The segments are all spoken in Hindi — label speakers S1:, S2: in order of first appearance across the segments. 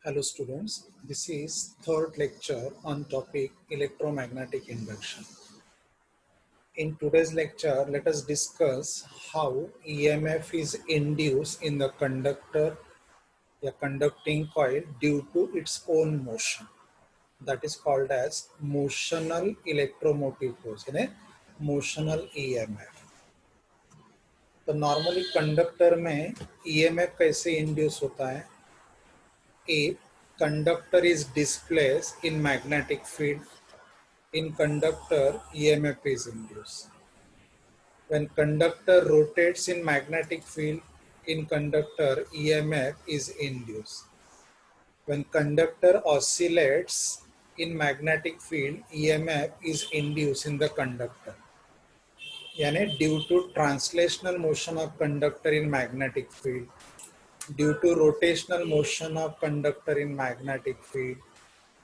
S1: Hello students, this is third lecture on topic electromagnetic induction. In today's lecture, let us discuss how EMF is induced in the conductor, a conducting coil due to its own motion. That is called as motional electromotive force, motional EMF. तो नॉर्मली कंडक्टर में EMF कैसे इंड्यूस होता है? If conductor is displaced in magnetic field, in conductor EMF is induced. When conductor rotates in magnetic field, in conductor EMF is induced. When conductor oscillates in magnetic field, EMF is induced in the conductor. यानी due to translational motion of conductor in magnetic field, due to rotational motion of conductor in magnetic field,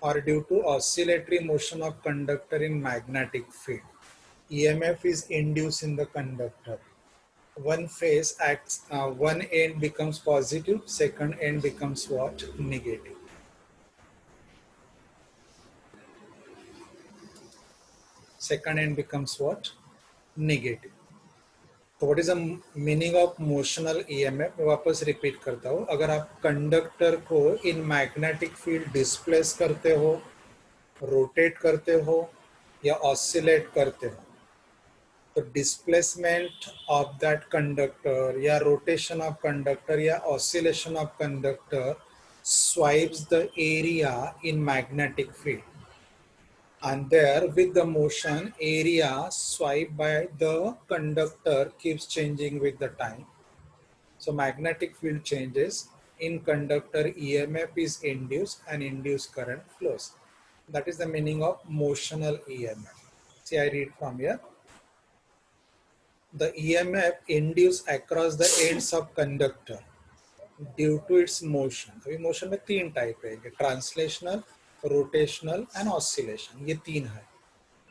S1: or due to oscillatory motion of conductor in magnetic field, EMF is induced in the conductor. One phase acts, one end becomes positive, second end becomes what? Negative. Second end becomes what? Negative. तो what is the meaning of motional EMF? मैं वापस रिपीट करता हूँ. अगर आप कंडक्टर को इन मैग्नेटिक फील्ड डिस्प्लेस करते हो, रोटेट करते हो या ऑसिलेट करते हो, तो डिस्प्लेसमेंट ऑफ दैट कंडक्टर या रोटेशन ऑफ कंडक्टर या oscillation of conductor swipes the area in magnetic field, and there with the motion area swiped by the conductor keeps changing with the time. So magnetic field changes, in conductor EMF is induced and induced current flows. That is the meaning of motional EMF. See, I read from here. The EMF induced across the ends of conductor due to its motion. अभी मोशन में तीन टाइप है, ट्रांसलेशनल, रोटेशनल एंड ऑसिलेशन. ये तीन है.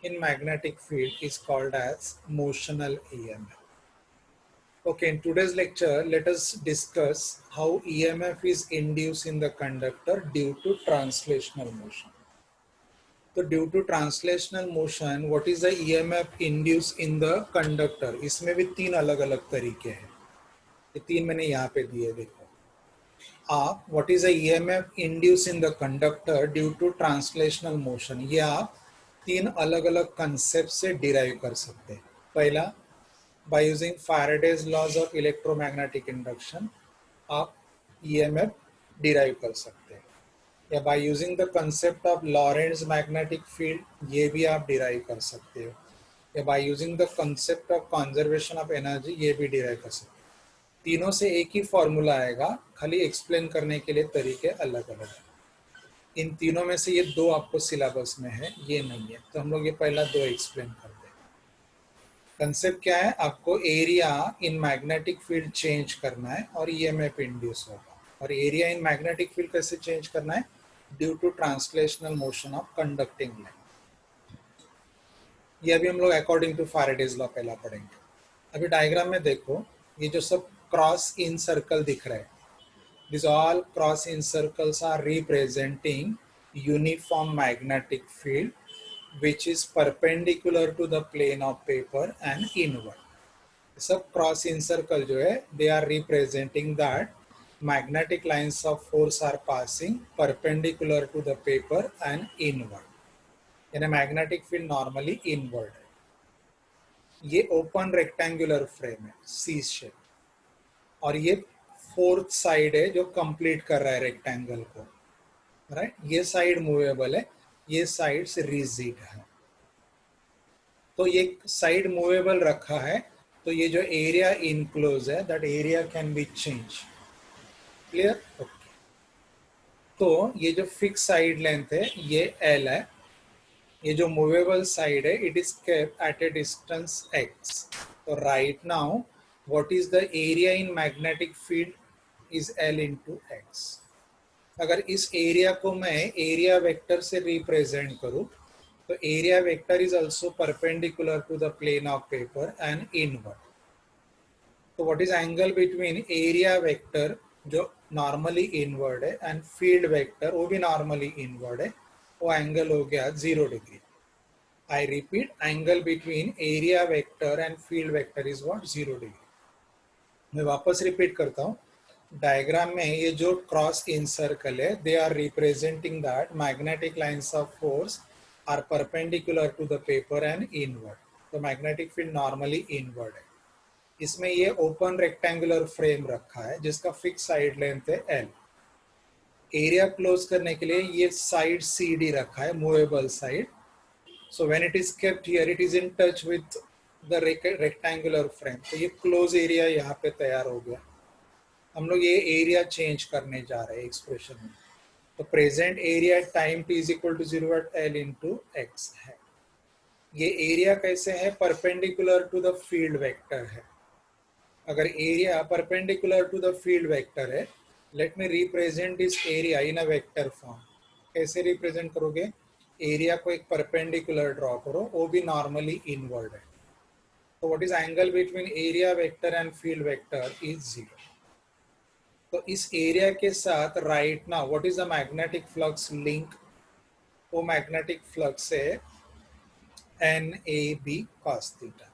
S1: In magnetic field is called as motional EMF. Okay, in today's lecture, let us discuss how EMF is induced in the conductor due to translational motion. So due to translational motion, what is the EMF induced in the conductor? इसमें भी तीन अलग अलग तरीके हैं. ये तीन मैंने यहाँ पे दिए, देखो. आप what is the EMF induced in the conductor due to translational motion, ये आप तीन अलग अलग कंसेप्ट से डिराइव कर सकते हैं. पहला, by using Faraday's laws of electromagnetic induction, आप EMF डिराइव कर सकते हैं. या by using the concept of Lorentz magnetic field, ये भी आप डिराइव कर सकते हो. या by using the concept of conservation of energy, ये भी डिराइव कर सकते हो. तीनों से एक ही फॉर्मूला आएगा, खाली एक्सप्लेन करने के लिए तरीके अलग अलग हैं. इन तीनों में से ये दो आपको सिलेबस में है, ये नहीं है. तो हम लोग ये पहला दो एक्सप्लेन करते हैं. कंसेप्ट क्या है? आपको area in magnetic field change करना है और EMF इंड्यूस होगा. और एरिया इन मैग्नेटिक फील्ड कैसे चेंज करना है? Due to translational motion of conducting line. ये अभी हम लोग अकॉर्डिंग टू फैराडेज लॉ पहला पढ़ेंगे. अभी डायग्राम में देखो, ये जो सब क्रॉस इन सर्कल दिख रहा है, these all cross in circles are representing uniform magnetic field which is perpendicular to the plane of paper and inward. सब cross in circle जो है, they are representing that magnetic lines of force are passing perpendicular to the paper and inward. यानी magnetic field normally inward है. ये open rectangular frame है, C shape, और ये फोर्थ साइड है जो कंप्लीट कर रहा है रेक्टेंगल को, राइट. ये साइड मूवेबल है, ये साइड से रिजिड है. तो ये साइड मूवेबल रखा है, तो ये जो एरिया इनक्लोज है, that area can be change. Clear? Okay. तो ये जो फिक्स साइड लेंथ है, ये L है. ये जो मूवेबल साइड है, it is kept at a distance x. तो right now what is the area in magnetic field is L into x. अगर इस एरिया को मैं एरिया वेक्टर से रिप्रेजेंट करूं, तो area vector is also perpendicular to the plane of paper and inward. तो what is angle between area vector जो नॉर्मली इनवर्ड है एंड फील्ड वेक्टर वो भी नॉर्मली इनवर्ड है, वो एंगल हो गया 0 degree. I repeat, angle between area vector and field vector is what 0 degree. मैं वापस रिपीट करता हूँ. डायग्राम में ये जो क्रॉस इन सर्कल है, they are representing that magnetic lines of force are perpendicular to the paper and inward. तो मैग्नेटिक फील्ड नॉर्मली इनवर्ड है. इसमें ये ओपन रेक्टेंगुलर फ्रेम रखा है जिसका फिक्स साइड लेंथ है L. एरिया क्लोज करने के लिए ये साइड CD रखा है, movable side. So when it is kept here it is in touch with the rectangular frame. तो ये क्लोज एरिया यहाँ पे तैयार हो गया. हम लोग ये एरिया चेंज करने जा रहे हैं एक्सप्रेशन में. तो present area at time t is equal to 0 at L into x है. ये एरिया कैसे है? Perpendicular to the field vector है. अगर area perpendicular to the field vector है, let me represent this area in a vector form. कैसे रिप्रेजेंट करोगे? एरिया को एक परपेंडिकुलर ड्रॉ करो, वो भी नॉर्मली इनवर्ड है. तो what is angle between area vector and field vector is 0. तो इस एरिया के साथ right now what is the magnetic flux link? वो मैग्नेटिक फ्लक्स है NAB cos theta.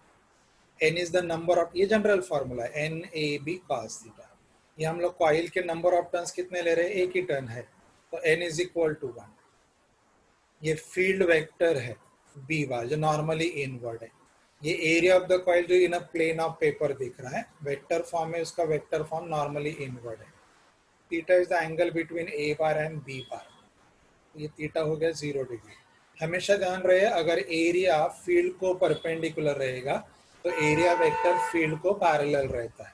S1: N is the number of, ये जनरल फॉर्मूला है, NAB cos थीटा. ये हम लोग कॉइल के नंबर ऑफ टर्न्स कितने ले रहे हैं? एक ही टर्न है, तो N इज इक्वल टू 1. ये फील्ड वेक्टर है B1 जो नॉर्मली इनवर्ड है. ये एरिया ऑफ द कॉइल जो इन अ प्लेन ऑफ पेपर दिख रहा है, वेक्टर फॉर्म है, उसका वेक्टर फॉर्म नॉर्मली इनवर्ड है. Theta is the angle between A bar and B बार. ये थीटा हो गया 0 डिग्री. हमेशा ध्यान रहे, अगर एरिया फील्ड को परपेंडिकुलर रहेगा तो एरिया वेक्टर फील्ड को पैरेलल रहता है.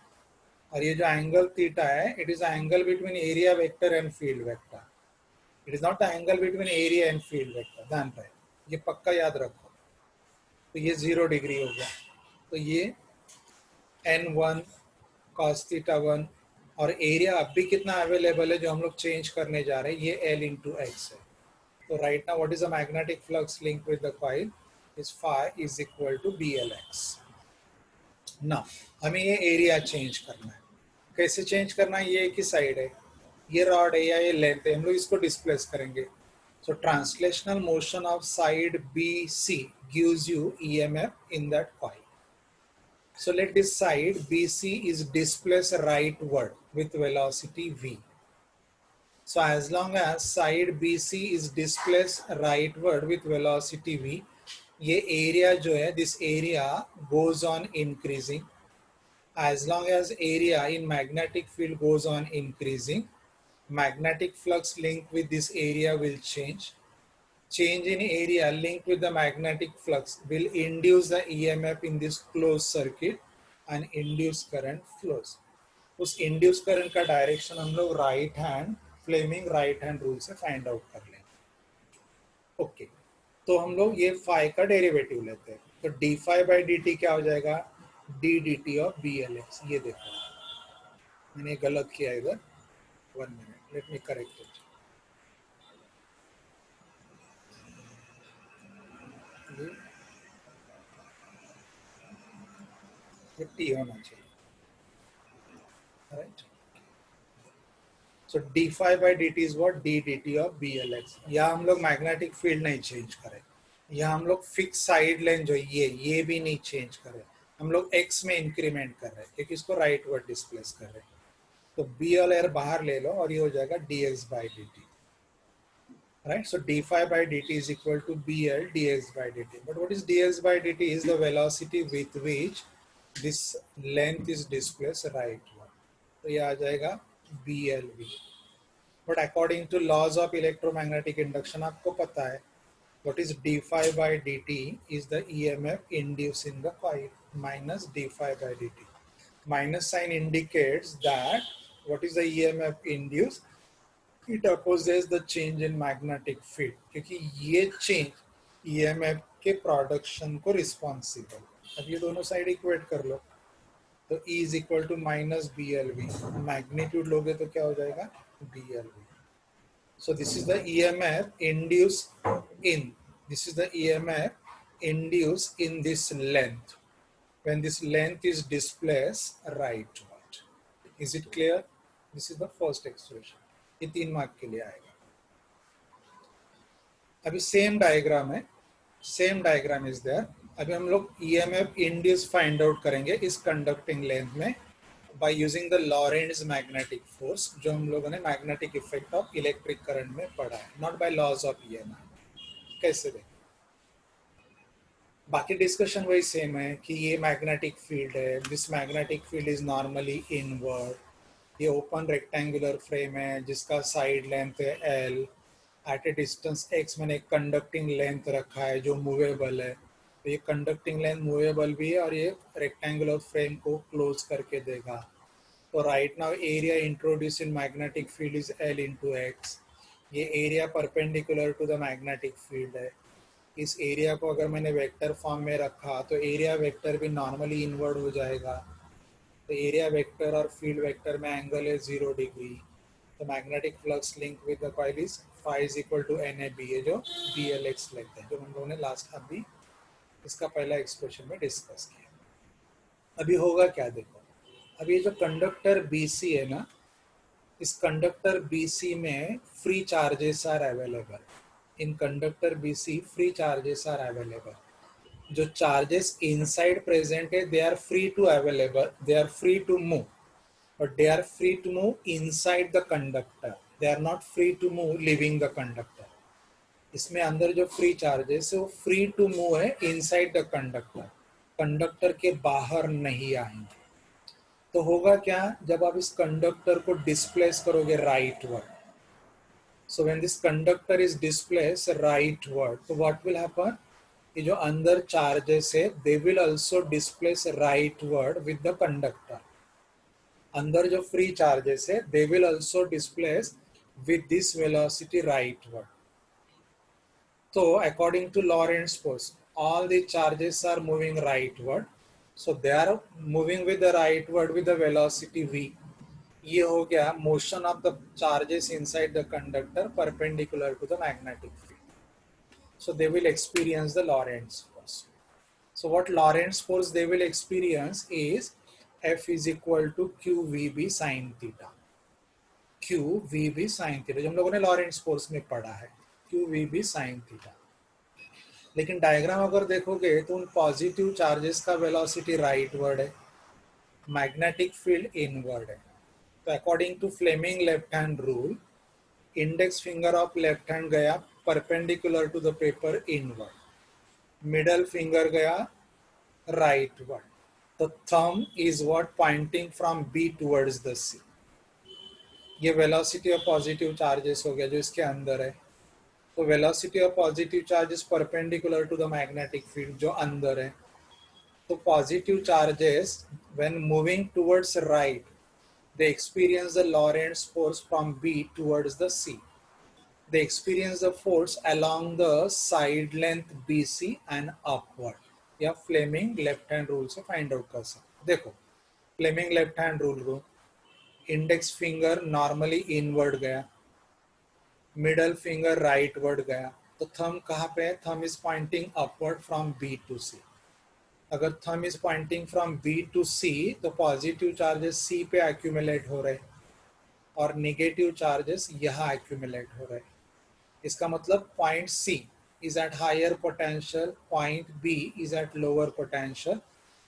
S1: और ये जो एंगल थीटा है, it is angle between area vector and field vector. It is naught angle between area and field vector. ध्यान रहे, ये पक्का याद रखो. तो ये 0 डिग्री हो गया. तो ये N1 cos थीटा 1 और एरिया अब भी कितना अवेलेबल है जो हम लोग चेंज करने जा रहे हैं, ये L इंटू एक्स है. So right now what is the magnetic flux linked with the coil is phi is equal to BLX. Now हमें ये एरिया चेंज करना है. कैसे चेंज करना है? ये एक ही साइड है, ये रॉड है या ये लेंथ है, हम लोग इसको डिस्प्लेस करेंगे. So translational motion of side BC gives you EMF in that coil. So let this side BC is displaced rightward with velocity V. So as long as side BC is displaced rightward with velocity V, ये area जो है, this area goes on increasing. As long as area in magnetic field goes on increasing, magnetic flux linked with this area will change. Change in area linked with the magnetic flux will induce the EMF in this closed circuit and induce current flows. उस इंड्यूस करंट का डायरेक्शन हम लोग right hand Fleming right hand rule से फाइंड आउट कर लेंगे. ओके, तो हम लोग ये फाई का डेरिवेटिव लेते हैं. तो d phi by d t क्या हो जाएगा? D d t of b l x. ये देखो मैंने गलत किया इधर. 1 minute, let me correct it. ये टी होना चाहिए, right? So d phi by dt is what? d dt of BLX. यहाँ हम लोग मैग्नेटिक फील्ड नहीं चेंज करें, यहाँ हम लोग फिक्स साइड लाइन जो ये भी नहीं चेंज करें, हम लोग x में इंक्रीमेंट कर रहे हैं क्योंकि इसको राइट वर्ड डिस्प्लेस कर रहे हैं. तो BL बाहर ले लो और ये हो जाएगा dx by dt. Right? So d phi by dt is equal to BL dx by dt. But what is dx by dt? Is the velocity with which this length is displaced rightward. तो ये आ जाएगा BLV. But according to laws of electromagnetic induction, आपको पता है what is d phi by dt is the EMF induced in the coil minus d phi by dt. Minus sign indicates that what is the EMF induced? It opposes the change in magnetic field. क्योंकि ये change EMF के प्रोडक्शन को रिस्पॉन्सिबल. अब ये दोनों साइड इक्वेट कर लो. तो E is equal to minus BLV. Magnitude लोगे तो क्या हो जाएगा? BLV. So this is the EMF induced in. This is the EMF induced in this length when this length is displaced rightward. Is it clear? This is the first expression, ये 3 मार्क के लिए आएगा। अभी सेम डायग्राम है, सेम डायग्राम इज देयर। अभी हम लोग ईएमएफ इंड्यूस फाइंड आउट करेंगे इस कंडक्टिंग लेंथ में by using the Lorentz magnetic force, जो हम लोगों ने magnetic effect of electric current में पढ़ा है, not by laws of EMF. कैसे देखें, बाकी डिस्कशन वही सेम है कि ये मैग्नेटिक फील्ड है, this magnetic field is normally inward, ये ओपन रेक्टेंगुलर फ्रेम है जिसका साइड लेंथ है l, at a distance x मैंने एक कंडक्टिंग लेंथ रखा है जो मूवेबल है, तो ये कंडक्टिंग लेंथ मूवेबल भी है और ये रेक्टेंगुलर फ्रेम को क्लोज करके देगा। तो right now area introduce in magnetic field is L into x, ये area perpendicular to the magnetic field है। इस एरिया को अगर मैंने वेक्टर फॉर्म में रखा तो एरिया वेक्टर भी नॉर्मली इनवर्ड हो जाएगा, तो एरिया वेक्टर और फील्ड वेक्टर में एंगल है 0 डिग्री, तो magnetic flux link with the coil is phi is equal to NAB, है जो BLX लेते हैं, जो हम लोगों ने लास्ट अभी इसका पहला एक्सप्रेशन में डिस्कस किया। अभी होगा क्या देखो, अभी ये जो कंडक्टर BC है ना, इस कंडक्टर BC में free charges are available, in conductor BC free charges are available. जो चार्जेस इनसाइड प्रेजेंट है they are free to available, they are free to move, but they are free to move inside the conductor, they are not free to move leaving the conductor। इसमें अंदर जो फ्री चार्जेस है वो फ्री टू मूव है इनसाइड द कंडक्टर, कंडक्टर के बाहर नहीं आएंगे। तो होगा क्या, जब आप इस कंडक्टर को डिस्प्लेस करोगे rightward, so when this conductor is displace rightward, तो व्हाट विल हैपन, ये जो अंदर चार्जेस है they will also displace rightward with the conductor, अंदर जो फ्री चार्जेस है they will also displace with this velocity rightward. तो according to Lorentz force all the charges are moving rightward, so they are moving with the rightward with the velocity v। ये हो गया motion of the charges inside the conductor perpendicular to the magnetic field, so they will experience the Lorentz force। So what Lorentz force they will experience is F is equal to QVB sin theta, QVB sin theta जो हम लोगों ने लॉरेंट्ज फोर्स में पढ़ा है, QVB sin theta। लेकिन डायग्राम अगर देखोगे तो उन पॉजिटिव चार्जेस का वेलोसिटी राइटवर्ड है, मैग्नेटिक फील्ड इनवर्ड है। तो according to Fleming left hand rule, index finger of left hand गया perpendicular to the paper inward, middle finger गया राइटवर्ड, तो thumb is what pointing from B towards the C. ये वेलोसिटी ऑफ पॉजिटिव चार्जेस हो गया जो इसके अंदर है। तो velocity of positive charges perpendicular to the magnetic field जो अंदर है, तो positive charges when moving towards right they experience the Lorentz force from B towards the C, they experience the force along the side length BC and upward। या फ्लेमिंग लेफ्ट हैंड रूल से फाइंड आउट कर सकते। देखो फ्लेमिंग लेफ्ट हैंड रूल को इंडेक्स फिंगर नॉर्मली इनवर्ड गया, मिडल फिंगर राइटवर्ड गया, तो थंब कहाँ पे है, thumb is pointing upward from B to C. अगर thumb is pointing from B to C तो पॉजिटिव चार्जेस सी पे एक्यूमुलेट हो रहे और नेगेटिव चार्जेस यहाँ एक्यूमुलेट हो रहे। इसका मतलब point C is at higher potential, point B is at lower potential,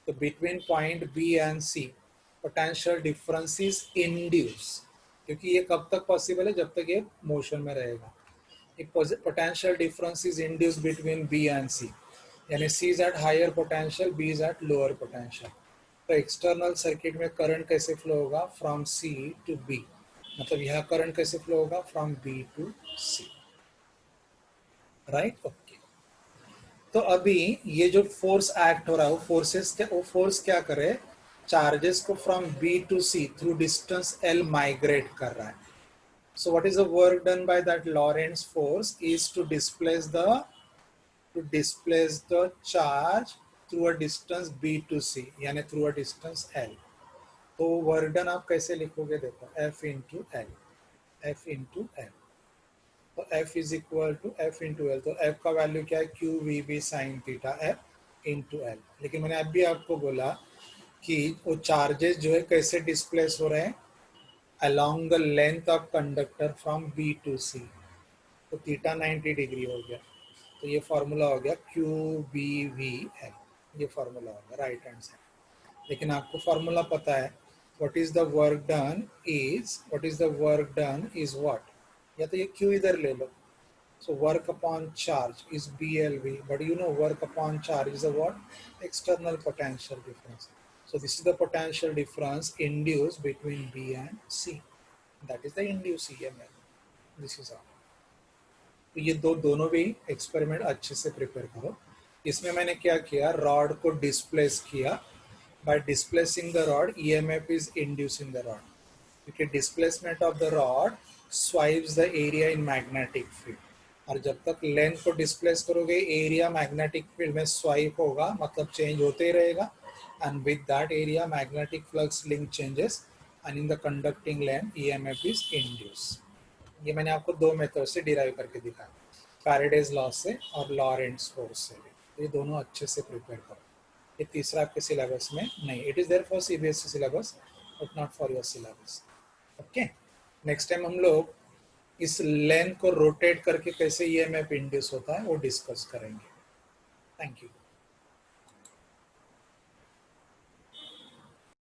S1: तो between point B and C potential difference is induce, क्योंकि ये कब तक पॉसिबल है, जब तक ये मोशन में रहेगा। Potential difference is induce between B and C, यानी C is at higher potential, B is at lower potential. तो एक्सटर्नल सर्किट में करंट कैसे फ्लो होगा, फ्रॉम सी टू बी, मतलब यह करंट कैसे फ्लो होगा, from B to C, right. Okay, तो अभी ये जो फोर्स एक्ट हो रहा है वो फोर्स क्या करे, चार्जेस को from B to c through distance l migrate कर रहा है। So what is the work done by that Lorentz force is to displace the charge through a distance b to c, यानी through a distance l। तो वर्क डन आप कैसे लिखोगे, देखो F into L, F into L, तो F is equal to F into L, तो F का वैल्यू क्या है, QVB sin theta F into L। लेकिन मैंने अभी आपको बोला कि वो चार्जेस जो है कैसे डिस्प्लेस हो रहे हैं, along the length of conductor from B to C. तो थीटा 90 डिग्री हो गया, तो ये फॉर्मूला हो गया QBVL, ये फॉर्मूला हो गया राइट हैंड साइड। लेकिन आपको फॉर्मूला पता है what is the work done is what, या तो ये Q इधर ले लो, so work upon charge is BLV, but you know work upon charge is a what? External potential difference. So this is the potential difference induced between B and C, that is the induced EMF. This is all. तो ये दोनों भी एक्सपेरिमेंट अच्छे से प्रिपेयर करो। इसमें मैंने क्या किया, रॉड को डिस्प्लेस किया, by displacing the rod EMF is inducing the rod, क्योंकि displacement of the rod swipes the area in magnetic field, और जब तक लेंथ को डिस्प्लेस करोगे एरिया मैग्नेटिक फील्ड में स्वाइप होगा, मतलब चेंज होते ही रहेगा, and with that area magnetic flux link changes and in the conducting length EMF is induce. ये मैंने आपको दो मेथड से डिराइव करके दिखाया, फैराडेज लॉ से और लॉरेंट्ज फोर्स से। ये दोनों अच्छे से प्रिपेयर करो, ये तीसरा आपके सिलेबस में नहीं, it is there for CBSE syllabus but not for your syllabus. Okay, next time हम लोग इस लेंथ को रोटेट करके कैसे ईएमएफ इंड्यूस होता है वो डिस्कस करेंगे। Thank you.